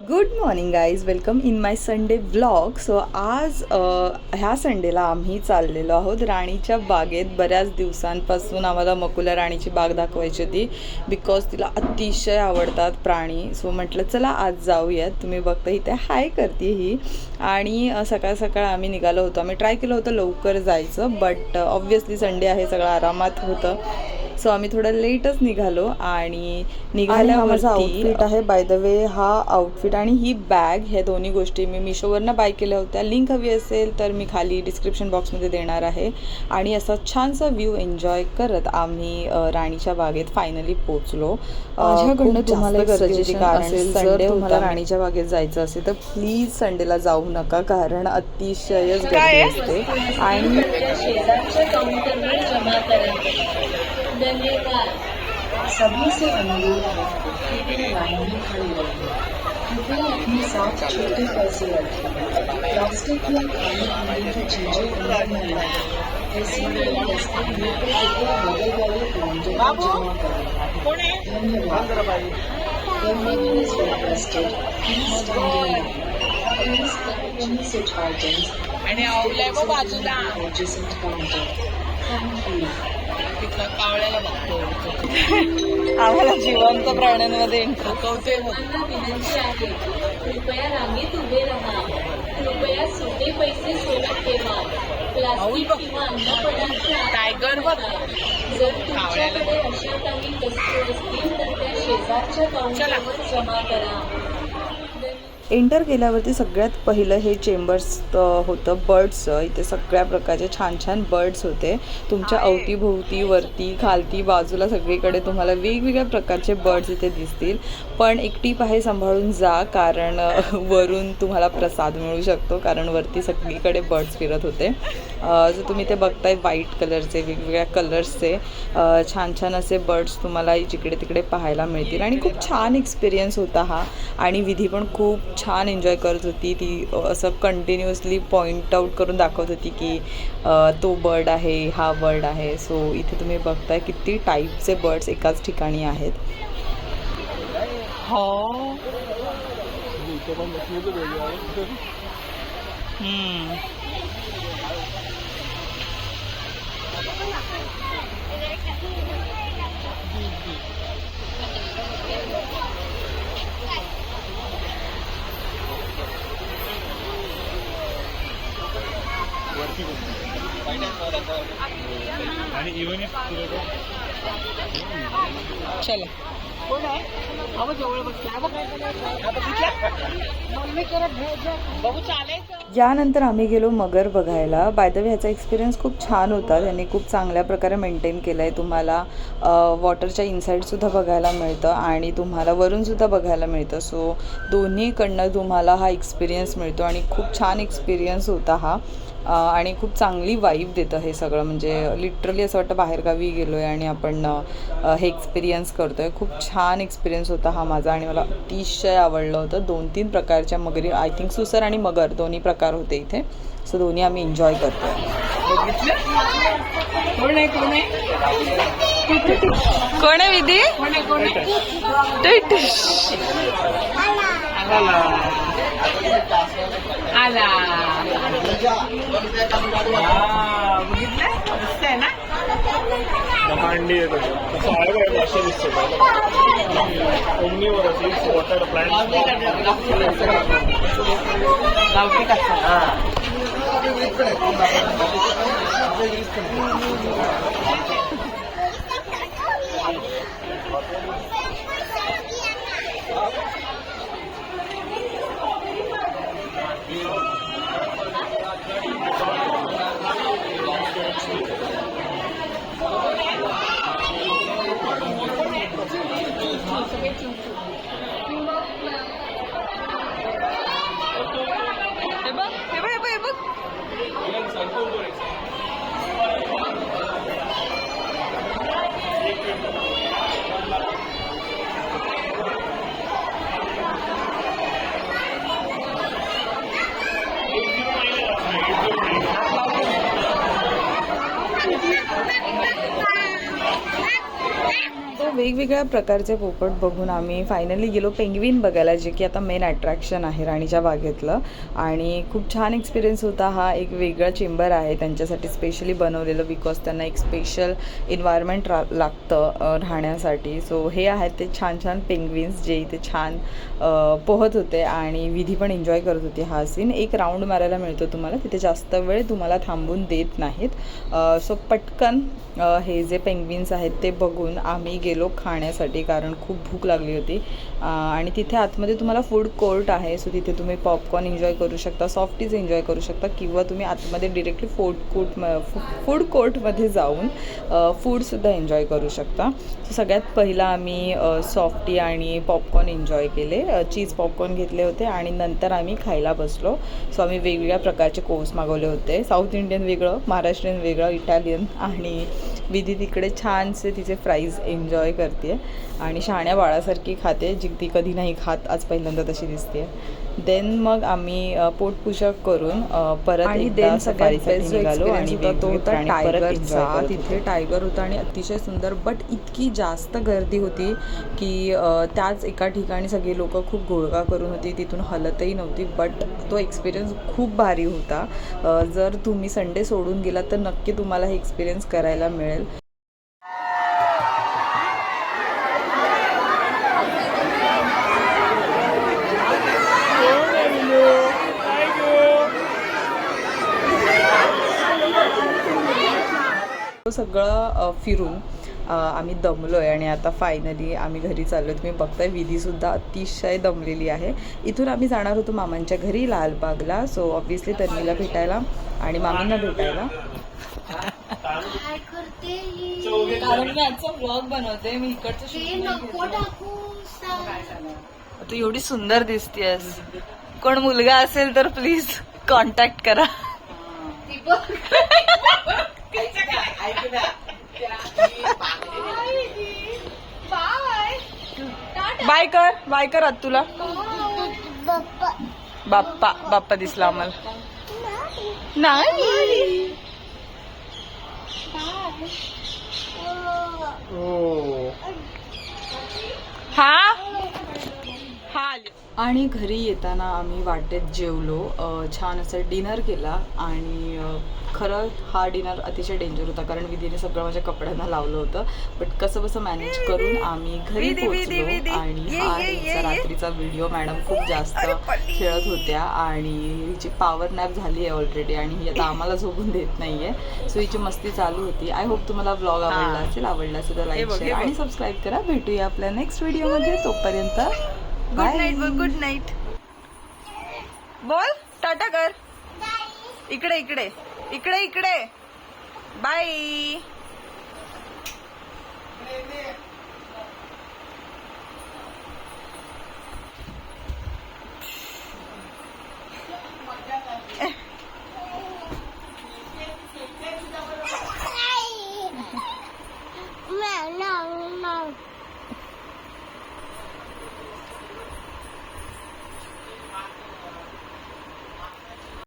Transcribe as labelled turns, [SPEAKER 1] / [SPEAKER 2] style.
[SPEAKER 1] Good morning guys, welcome in my Sunday vlog. So आज ह्या संडेला आम्ही चाललेलो आहोत राणीच्या बागेत. बऱ्याच दिवसांपासून आम्हाला मकुला राणीची बाग दाखवायची होती बिकॉज तिला अतिशय आवडतात प्राणी. सो म्हटलं चला आज जाऊयात. तुम्ही बघता इथे हाय करते ही. आणि सकाळ सकाळ आम्ही निघालो होतो. आम्ही ट्राय केलं होतं लवकर जायचं, बट ऑब्व्हियसली संडे आहे, सगळं आरामात होतं. सो आम्ही थोडं लेटच निघालो आणि निघाल्यावर माझा आउटफिट आहे. बाय द वे हा आउटफिट आणि ही बॅग, ह्या दोन्ही गोष्टी मी मिशोवरनं बाय केल्या होत्या. लिंक हवी असेल तर मी खाली डिस्क्रिप्शन बॉक्समध्ये देणार आहे. आणि असा छानसा व्ह्यू एन्जॉय करत आम्ही राणीच्या बागेत फायनली पोचलो. माझ्याकडनं तुम्हाला एक सजेशन असेल, जर तुम्हाला राणीच्या बागेत जायचं असेल तर प्लीज संडेला जाऊ नका, कारण अतिशयच गर्दी असते. आणि
[SPEAKER 2] सभी से अनुरोध है लाइन में खड़े रहें। कृपया अपने साथ छोटे पैसे रखें। प्लास्टिक या खाने पीने की चीजें अंदर न लाएं। ऐसी वस्तु कृपया बगल वाले काउंटर पर जमा करें। धन्यवाद। Permission is requested. Please stand in line. Please collect any such items. Adjacent counter. Thank you.
[SPEAKER 1] आम्हाला जिवंत प्राण्यांमध्ये इंटरेस्ट.
[SPEAKER 3] विनंती आहे, कृपया रांगेत उभे राहा. कृपया सुटे पैसे सोबत ठेवा. प्लास्टिक किंवा अन्न पदार्थ जर तुमच्याकडे अशा काही वस्तू असतील तर त्या शेजारच्या काउंटरवर जमा करा.
[SPEAKER 1] एंटर केल्यावरती सगळ्यात पहिलं हे चेंबर्स होतं बर्ड्सचं. इथे सगळ्या प्रकारचे छान छान बर्ड्स होते. तुमच्या अवतीभोवती, वरती, खालती, बाजूला सगळीकडे तुम्हाला वेगवेगळ्या प्रकारचे बर्ड्स इथे दिसतील. पण एक टीप आहे, सांभाळून जा, कारण वरून तुम्हाला प्रसाद मिळू शकतो, कारण वरती सगळीकडे बर्ड्स फिरत होते. जर तुम्ही ते बघताय व्हाईट कलरचे, वेगवेगळ्या कलर्सचे छान छान असे बर्ड्स तुम्हाला जिकडे तिकडे पाहायला मिळतील. आणि खूप छान एक्सपिरियन्स होता हा. आणि विधी पण खूप छान एन्जॉय करत होती. ती असं कंटिन्युअसली पॉईंट आऊट करून दाखवत होती की तो बर्ड आहे, हा बर्ड आहे. सो इथे तुम्ही बघताय किती टाईपचे बर्ड्स एकाच ठिकाणी आहेत. हो
[SPEAKER 4] आणि इव्हन
[SPEAKER 1] चला. यानंतर आम्ही गेलो मगर बघायला. बाय द वे ह्याचा एक्सपिरियन्स खूप छान होता. त्यांनी खूप चांगल्या प्रकारे मेंटेन केलं आहे. तुम्हाला वॉटरच्या इनसाईडसुद्धा बघायला मिळतं आणि तुम्हाला वरूनसुद्धा बघायला मिळतं. सो दोन्हीकडनं तुम्हाला हा एक्सपिरियन्स मिळतो आणि खूप छान एक्सपिरियन्स होता हा. आणि खूप चांगली वाईब देतं हे सगळं. म्हणजे लिटरली असं वाटतं बाहेरगावी गेलो आहे आणि आपण हे एक्सपिरियन्स करतो आहे. खूप छान एक्सपिरियन्स होता हा माझा आणि मला अतिशय आवडलं होतं. 2-3 प्रकारच्या मगरी, आय थिंक सुसर आणि मगर दोन्ही प्रकार होते इथे. सो दोन्ही आम्ही एन्जॉय करतो आहे. कोण आहे विधी? आला बघितलं ना,
[SPEAKER 4] मांडी येतो तसं आहे. असं दिसतं ओमनीवर वॉटर प्लांट
[SPEAKER 1] गावठी कसा. वेगवेगळ्या प्रकारचे पोपट बघून आम्ही फायनली गेलो पेंग्विन बघायला, जे की आता मेन अट्रॅक्शन आहे राणीच्या बागेतलं. आणि खूप छान एक्सपिरियन्स होता. हा एक वेगळा चेंबर आहे त्यांच्यासाठी स्पेशली बनवलेलं, बिकॉज त्यांना एक स्पेशल एन्व्हायरमेंट लागतं राहण्यासाठी. सो हे आहेत ते छान छान पेंग्विन्स जे इथे छान पोहत होते आणि विधी पण एन्जॉय करत होती. हा सीन एक राऊंड मारायला मिळतो तुम्हाला, तिथे जास्त वेळ तुम्हाला थांबून देत नाहीत. सो पटकन हे जे पेंग्विन्स आहेत ते बघून आम्ही गेलो खाण्यासाठी, कारण खूप भूक लागली होती. आणि तिथे आतमध्ये तुम्हाला फूड कोर्ट आहे. सो तिथे तुम्ही पॉपकॉर्न एन्जॉय करू शकता, सॉफ्टीज एन्जॉय करू शकता, किंवा तुम्ही आतमध्ये डिरेक्टली फूड कोर्टमध्ये जाऊन फूडसुद्धा एन्जॉय करू शकता. सो सगळ्यात पहिला आम्ही सॉफ्टी आणि पॉपकॉर्न एन्जॉय केले. चीज पॉपकॉर्न घेतले होते आणि नंतर आम्ही खायला बसलो. सो आम्ही वेगवेगळ्या प्रकारचे कोर्स मागवले होते. साऊथ इंडियन वेगळं, महाराष्ट्रीयन वेगळं, इटालियन. आणि विधी तिकडे छानसे तिचे फ्राईज एन्जॉय करते आणि शहाण्या बाळासारखी खाते, जी ती कधी नाही खात, आज पहिल्यांदा तशी दिसते. देन मग आम्ही पोटपुषक करून परत
[SPEAKER 5] आणि
[SPEAKER 1] एकदा सफारीसाठी निघालो आणि
[SPEAKER 5] तो होता टायगरचा.
[SPEAKER 1] तिथे टायगर होता आणि अतिशय सुंदर, बट इतकी जास्त गर्दी होती की त्याच एका ठिकाणी सगळी लोक खूप घोळका करून होती, तिथून हलतही नव्हती. बट तो एक्सपिरियन्स खूप भारी होता. जर तुम्ही संडे सोडून गेलात तर नक्की तुम्हाला हे एक्सपिरियन्स करायला मिळेल. सगळं फिरून आम्ही दमलो आहे आणि आता फायनली आम्ही घरी चाललो आहे. तुम्ही बघताय विधीसुद्धा अतिशय दमलेली आहे. इथून आम्ही जाणार होतो मामांच्या घरी लालबागला. सो ऑब्व्हियसली तन्वीला भेटायला आणि मामींना भेटायला. कारण मी आजचा व्लॉग बनवते, मी इकडचं तू एवढी सुंदर दिसतेस. कोण मुलगा असेल तर प्लीज कॉन्टॅक्ट करा. बाय कर तुला. बाप्पा दिसला आम्हाला. नाही हा. आणि घरी येताना आम्ही वाटेत जेवलो, छान असं डिनर केला. आणि खरं हा डिनर अतिशय डेंजर होता, कारण विधीने सगळं माझ्या कपड्यांना लावलं होतं. बट कसं बसं मॅनेज करून आम्ही घरी पोहोचलो. आणि हा हिचा रात्रीचा व्हिडिओ. मॅडम खूप जास्त खेळत होत्या आणि हिची पॉवर नॅप झाली आहे ऑलरेडी आणि ही आता आम्हाला झोपून देत नाहीये. सो हिची मस्ती चालू होती. आय होप तुम्हाला व्लॉग आवडला असेल. आवडला असेल तर लाईक, शेअर आणि सबस्क्राईब करा. भेटूया आपल्या नेक्स्ट व्हिडिओमध्ये. तोपर्यंत गुड नाईट. गुड नाईट बोल. टाटा कर. इकडे बाय.